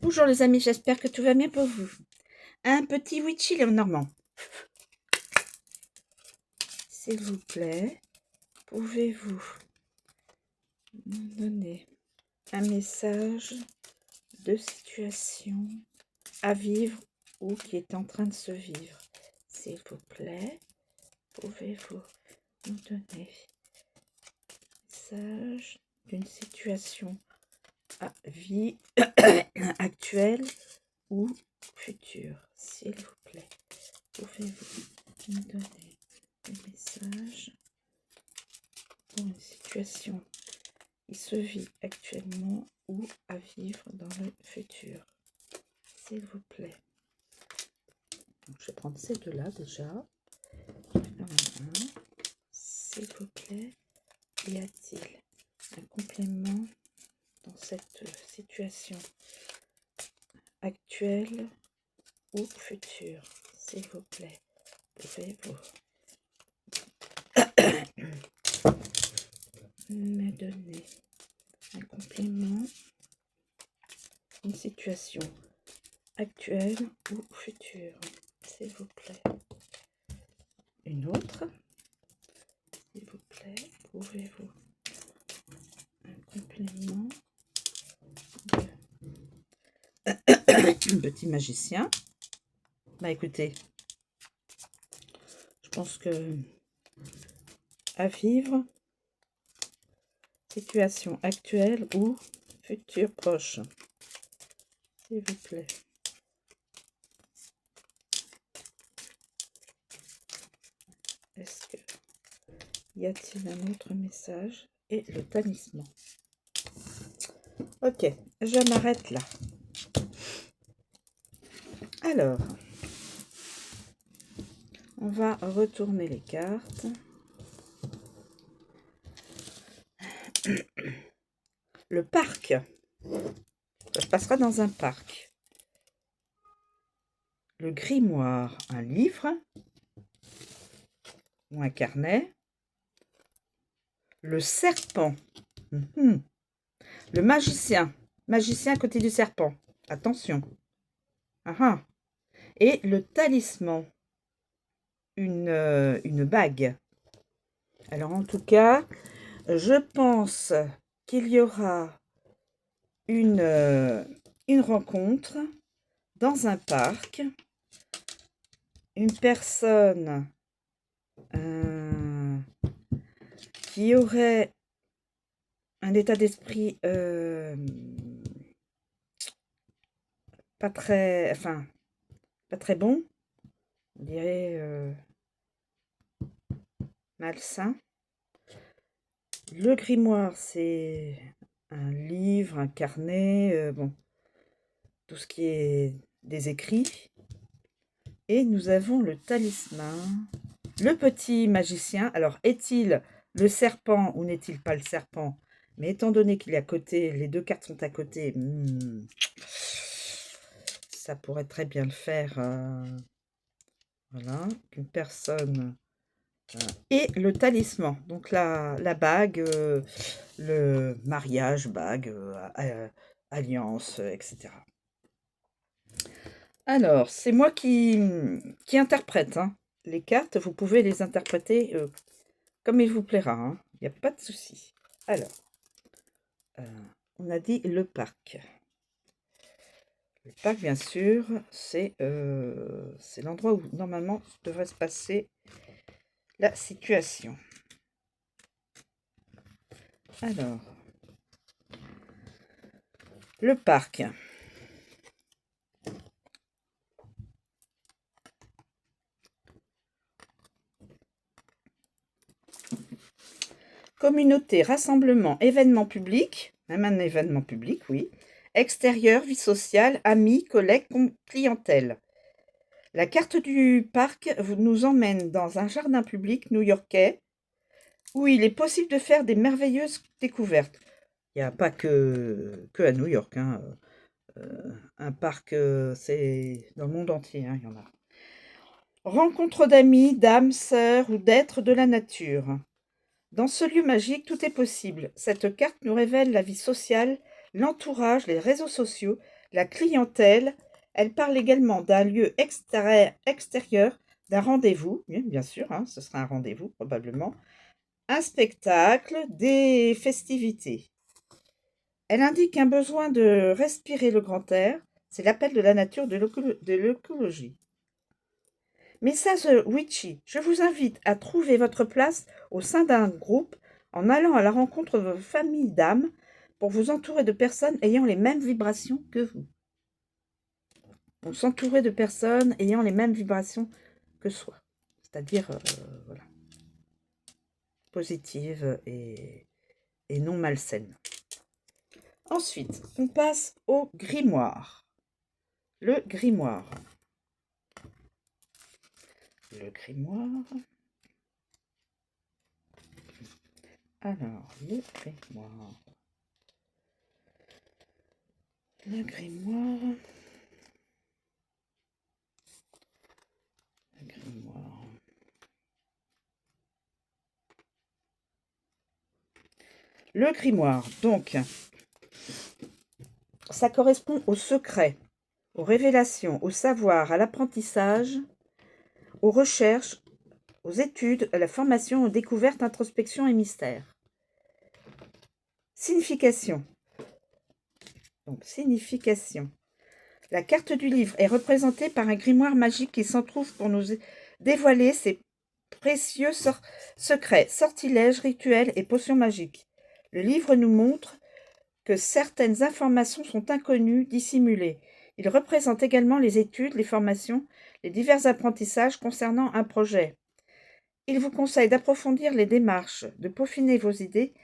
Bonjour les amis, j'espère que tout va bien pour vous. Un petit witchy normand. S'il vous plaît, pouvez-vous nous donner un message de situation à vivre ou qui est en train de se vivre? S'il vous plaît, pouvez-vous nous donner un message d'une situation à vie actuelle ou future? S'il vous plaît, pouvez-vous nous donner un message pour une situation qui se vit actuellement ou à vivre dans le futur? S'il vous plaît. Donc, je vais prendre ces deux-là déjà. S'il vous plaît, y a-t-il un complément dans cette situation actuelle ou future? S'il vous plaît, pouvez-vous me donner un complément, une situation actuelle ou future? S'il vous plaît. Une autre. S'il vous plaît, pouvez-vous un complément de petit magicien? Bah écoutez, je pense que à vivre, situation actuelle ou futur proche. S'il vous plaît. Est-ce que y a-t-il un autre message? Et le talisman. Ok, je m'arrête là. Alors, on va retourner les cartes. Le parc. Ça se passera dans un parc. Le grimoire, un livre ou un carnet. Le serpent. Le magicien. Magicien à côté du serpent. Attention. Et le talisman. Une bague. Alors en tout cas, je pense qu'il y aura une rencontre dans un parc. Une personne qui aurait un état d'esprit pas très bon, on dirait malsain. Le grimoire, c'est un livre, un carnet, bon, tout ce qui est des écrits. Et nous avons le talisman, le petit magicien. Alors, est-il le serpent ou n'est-il pas le serpent? Mais étant donné qu'il est à côté, les deux cartes sont à côté, ça pourrait très bien le faire. Voilà, une personne. Et le talisman, donc la bague, le mariage, bague, alliance, etc. Alors, c'est moi qui interprète hein. Les cartes, vous pouvez les interpréter comme il vous plaira. Il n'y a pas de souci. Alors, on a dit le parc. Le parc, bien sûr, c'est l'endroit où normalement devrait se passer la situation. Alors, le parc. Communauté, rassemblement, événement public, même un événement public, oui. Extérieur, vie sociale, amis, collègues, clientèle. La carte du parc nous emmène dans un jardin public new-yorkais où il est possible de faire des merveilleuses découvertes. Il n'y a pas que à New York. Un parc, c'est dans le monde entier, il y en a. Rencontre d'amis, d'âmes, sœurs ou d'êtres de la nature. Dans ce lieu magique, tout est possible. Cette carte nous révèle la vie sociale, l'entourage, les réseaux sociaux, la clientèle. Elle parle également d'un lieu extérieur, d'un rendez-vous, bien sûr, hein, ce sera un rendez-vous probablement, un spectacle, des festivités. Elle indique un besoin de respirer le grand air, c'est l'appel de la nature de l'écologie. Message witchy, je vous invite à trouver votre place au sein d'un groupe en allant à la rencontre de votre famille d'âmes pour vous entourer de personnes ayant les mêmes vibrations que vous. Donc s'entourer de personnes ayant les mêmes vibrations que soi, c'est-à-dire voilà, positives et non malsaines. Ensuite, on passe au grimoire. Le grimoire. Le grimoire. Alors, le grimoire. Le grimoire. Le grimoire. Le grimoire, donc, ça correspond au secret, aux révélations, au savoir, à l'apprentissage, aux recherches, aux études, à la formation, aux découvertes, introspection et mystère. Signification. Donc, signification. La carte du livre est représentée par un grimoire magique qui s'en trouve pour nous dévoiler ses précieux secrets, sortilèges, rituels et potions magiques. Le livre nous montre que certaines informations sont inconnues, dissimulées. Il représente également les études, les formations, les divers apprentissages concernant un projet. Il vous conseille d'approfondir les démarches, de peaufiner vos idées.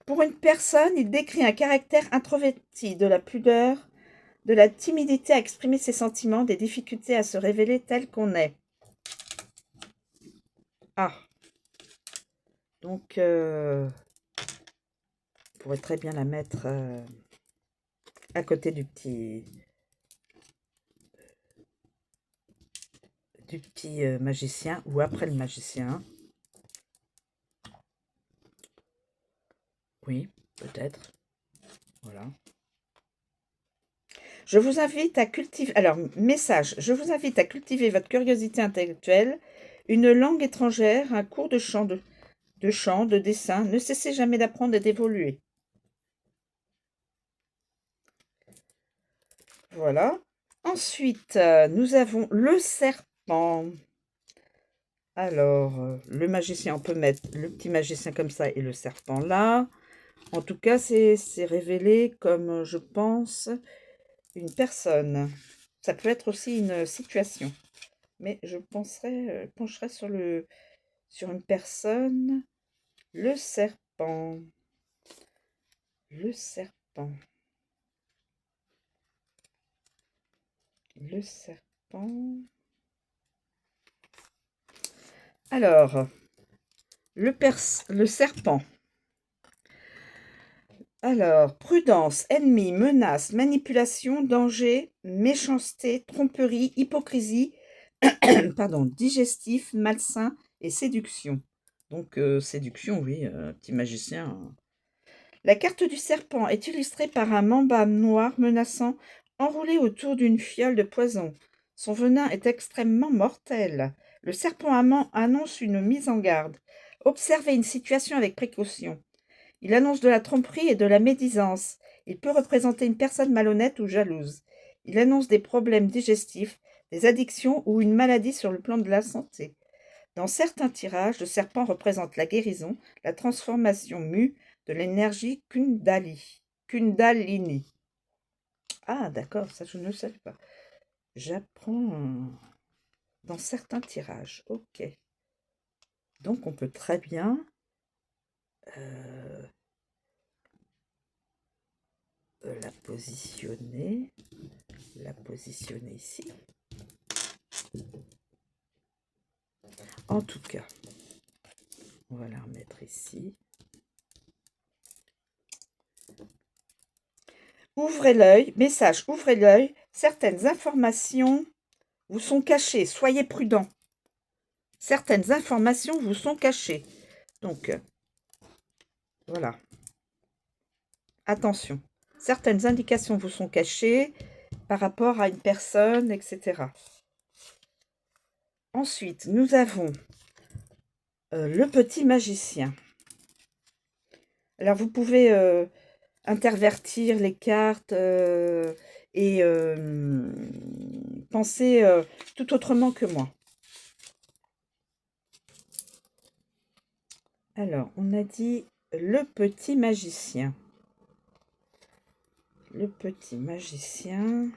Pour une personne, il décrit un caractère introverti, de la pudeur, de la timidité à exprimer ses sentiments, des difficultés à se révéler tel qu'on est. Ah. Donc, on pourrait très bien la mettre à côté du petit magicien ou après le magicien. Oui, peut-être. Voilà. Je vous invite à cultiver... Alors, message. Je vous invite à cultiver votre curiosité intellectuelle, une langue étrangère, un cours de chant, de dessin. Ne cessez jamais d'apprendre et d'évoluer. Voilà. Ensuite, nous avons le serpent. Alors, le magicien, on peut mettre le petit magicien comme ça et le serpent là. En tout cas, c'est révélé comme, je pense, une personne. Ça peut être aussi une situation. Mais je pencherai sur une personne. Le serpent. Le serpent. Le serpent. Alors, le serpent. Alors, prudence, ennemi, menace, manipulation, danger, méchanceté, tromperie, hypocrisie, pardon, digestif, malsain et séduction. Donc, séduction, oui, petit magicien. La carte du serpent est illustrée par un mamba noir menaçant, enroulé autour d'une fiole de poison. Son venin est extrêmement mortel. Le serpent amant annonce une mise en garde. Observez une situation avec précaution. Il annonce de la tromperie et de la médisance. Il peut représenter une personne malhonnête ou jalouse. Il annonce des problèmes digestifs, des addictions ou une maladie sur le plan de la santé. Dans certains tirages, le serpent représente la guérison, la transformation mue de l'énergie Kundalini. Ah, d'accord, ça je ne le savais pas. J'apprends dans certains tirages. Ok. Donc on peut très bien la positionner ici. En tout cas, on va la remettre ici. Ouvrez l'œil, message, ouvrez l'œil, certaines informations vous sont cachées, soyez prudents. Certaines informations vous sont cachées. Donc, voilà. Attention, certaines indications vous sont cachées par rapport à une personne, etc. Ensuite, nous avons le petit magicien. Alors, vous pouvez intervertir les cartes et penser tout autrement que moi. Alors, on a dit le petit magicien. Le petit magicien.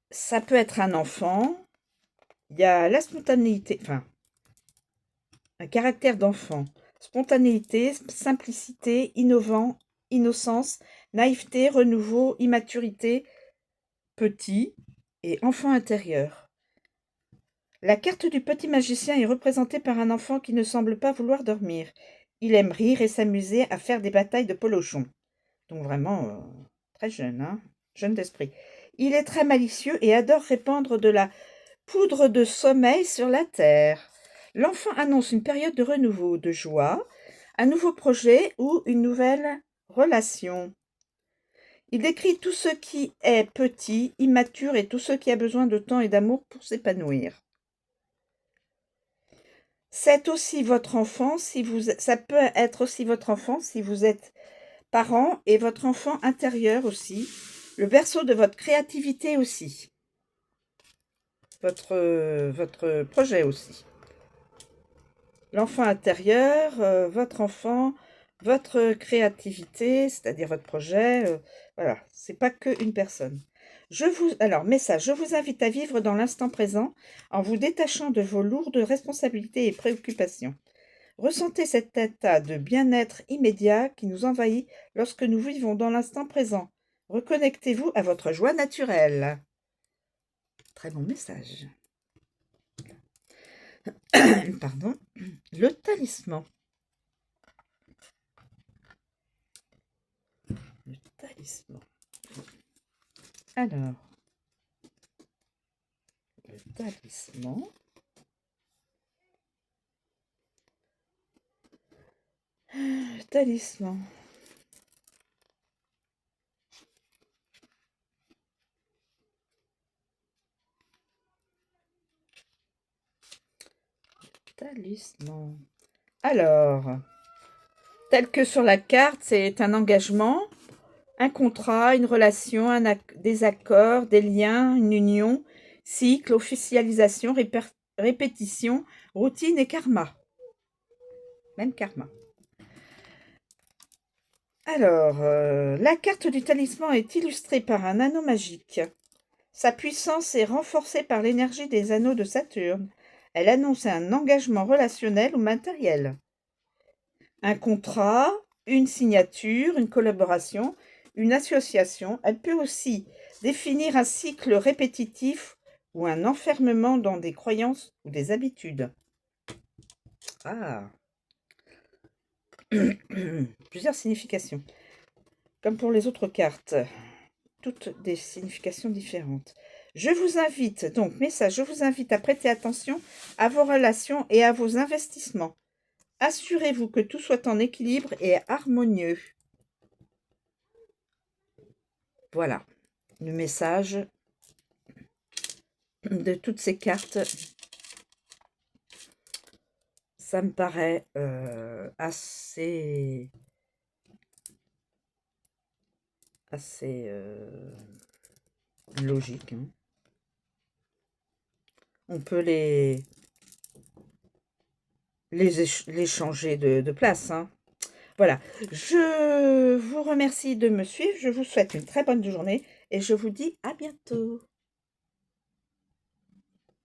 Ça peut être un enfant. Il y a la spontanéité, enfin, un caractère d'enfant. Spontanéité, simplicité, innovant, innocence, naïveté, renouveau, immaturité, petit et enfant intérieur. La carte du petit magicien est représentée par un enfant qui ne semble pas vouloir dormir. Il aime rire et s'amuser à faire des batailles de polochon. Donc vraiment très jeune, hein, jeune d'esprit. Il est très malicieux et adore répandre de la poudre de sommeil sur la terre. L'enfant annonce une période de renouveau, de joie, un nouveau projet ou une nouvelle relation. Il décrit tout ce qui est petit, immature et tout ce qui a besoin de temps et d'amour pour s'épanouir. C'est aussi votre enfant ça peut être aussi votre enfant si vous êtes parent et votre enfant intérieur aussi, le berceau de votre créativité aussi, votre projet aussi. L'enfant intérieur, votre enfant, votre créativité, c'est-à-dire votre projet, voilà, c'est pas qu'une personne. Alors, message, je vous invite à vivre dans l'instant présent en vous détachant de vos lourdes responsabilités et préoccupations. Ressentez cet état de bien-être immédiat qui nous envahit lorsque nous vivons dans l'instant présent. Reconnectez-vous à votre joie naturelle. Très bon message. Pardon. Le talisman. Le talisman. Alors, le talisman. Le talisman. Talisman. Alors, tel que sur la carte, c'est un engagement, un contrat, une relation, des accords, des liens, une union, cycle, officialisation, répétition, routine et karma. Même karma. Alors, la carte du talisman est illustrée par un anneau magique. Sa puissance est renforcée par l'énergie des anneaux de Saturne. Elle annonce un engagement relationnel ou matériel. Un contrat, une signature, une collaboration, une association. Elle peut aussi définir un cycle répétitif ou un enfermement dans des croyances ou des habitudes. Ah. Plusieurs significations. Comme pour les autres cartes, toutes des significations différentes. Je vous invite, donc message, je vous invite à prêter attention à vos relations et à vos investissements. Assurez-vous que tout soit en équilibre et harmonieux. Voilà, le message de toutes ces cartes. Ça me paraît assez logique. Hein. On peut les changer de place. Hein. Voilà, je vous remercie de me suivre. Je vous souhaite une très bonne journée et je vous dis à bientôt.